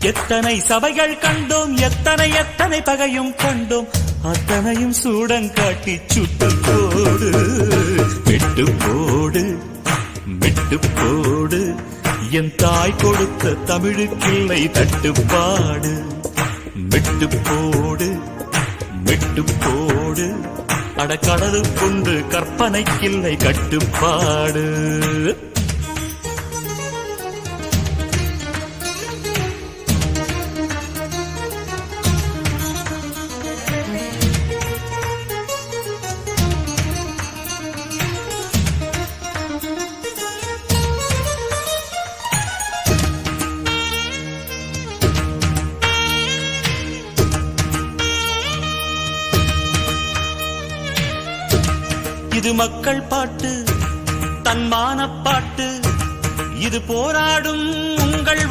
எத்தனை சபைகள் கண்டோம், எத்தனை எத்தனை பகையும் கண்டோம், அத்தனையும் சூடங்காட்டி சுட்டு போடு, விட்டு போடு, விட்டு போடு. என் தாய் கொடுத்த தமிழுக்கில்லை தட்டுப்பாடு, விட்டு போடு, விட்டு போடு. அடக்கடலுக்குண்டு கற்பனைக்கில்லை கட்டுப்பாடு. இது மக்கள் பாட்டு, தன்மான பாட்டு, இது போராடும் உங்கள்